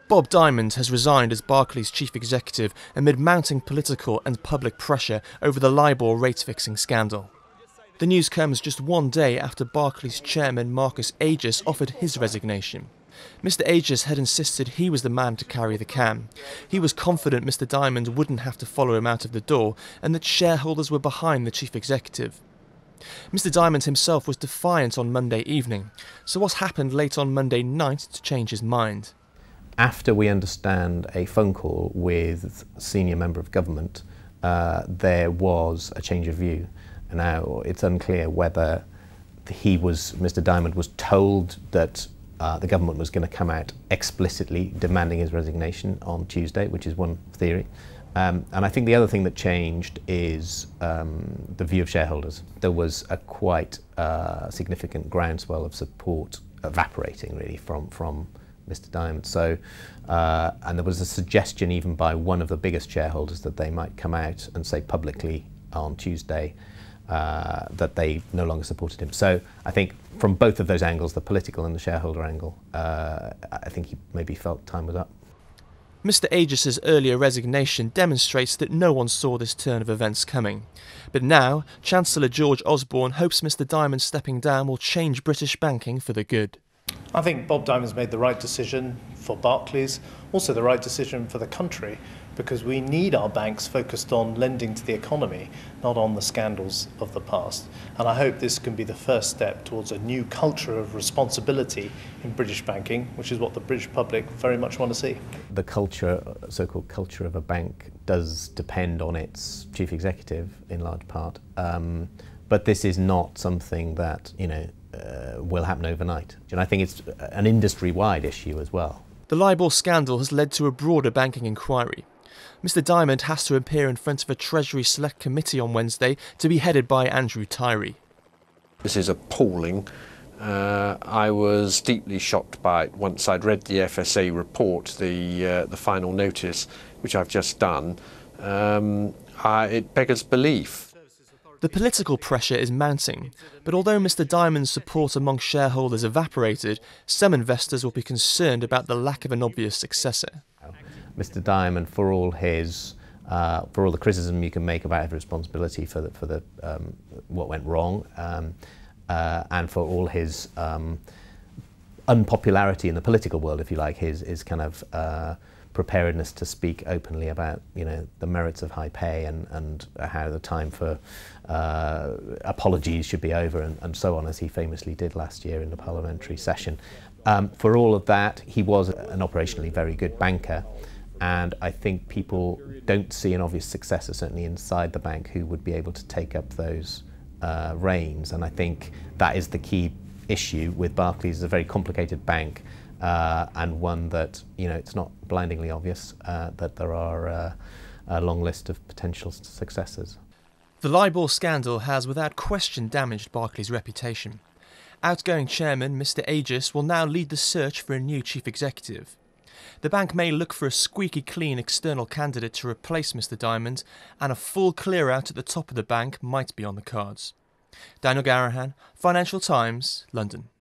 Bob Diamond has resigned as Barclays chief executive amid mounting political and public pressure over the Libor rate-fixing scandal. The news comes just one day after Barclays chairman Marcus Aegis offered his resignation. Mr Aegis had insisted he was the man to carry the can. He was confident Mr Diamond wouldn't have to follow him out of the door and that shareholders were behind the chief executive. Mr Diamond himself was defiant on Monday evening, so what happened late on Monday night to change his mind? After we understand a phone call with a senior member of government, there was a change of view. Now, it's unclear whether Mr Diamond was told that the government was going to come out explicitly demanding his resignation on Tuesday, which is one theory. And I think the other thing that changed is the view of shareholders. There was a quite significant groundswell of support evaporating really from Mr Diamond. So, and there was a suggestion even by one of the biggest shareholders that they might come out and say publicly on Tuesday that they no longer supported him. So I think from both of those angles, the political and the shareholder angle, I think he maybe felt time was up. Mr Aegis's earlier resignation demonstrates that no one saw this turn of events coming. But now, Chancellor George Osborne hopes Mr Diamond stepping down will change British banking for the good. I think Bob Diamond's made the right decision for Barclays, also the right decision for the country, because we need our banks focused on lending to the economy, not on the scandals of the past. And I hope this can be the first step towards a new culture of responsibility in British banking, which is what the British public very much want to see. The culture, so-called culture of a bank, does depend on its chief executive in large part. But this is not something that, will happen overnight. And I think it's an industry-wide issue as well. The Libor scandal has led to a broader banking inquiry. Mr Diamond has to appear in front of a Treasury Select Committee on Wednesday to be headed by Andrew Tyrie. This is appalling. I was deeply shocked by it once I'd read the FSA report, the final notice, which I've just done. It beggars belief. The political pressure is mounting, but although Mr Diamond's support among shareholders evaporated, some investors will be concerned about the lack of an obvious successor. Mr Diamond, for all the criticism you can make about his responsibility for what went wrong, and for all his unpopularity in the political world, if you like, his kind of preparedness to speak openly about the merits of high pay and how the time for apologies should be over and so on, as he famously did last year in the parliamentary session. For all of that, he was an operationally very good banker, and I think people don't see an obvious successor, certainly inside the bank, who would be able to take up those reins. And I think that is the key issue with Barclays. It's a very complicated bank, and one that, it's not blindingly obvious that there are a long list of potential successors. The Libor scandal has without question damaged Barclays' reputation. Outgoing chairman Mr Aegis will now lead the search for a new chief executive. The bank may look for a squeaky clean external candidate to replace Mr Diamond, and a full clear-out at the top of the bank might be on the cards. Daniel Garrahan, Financial Times, London.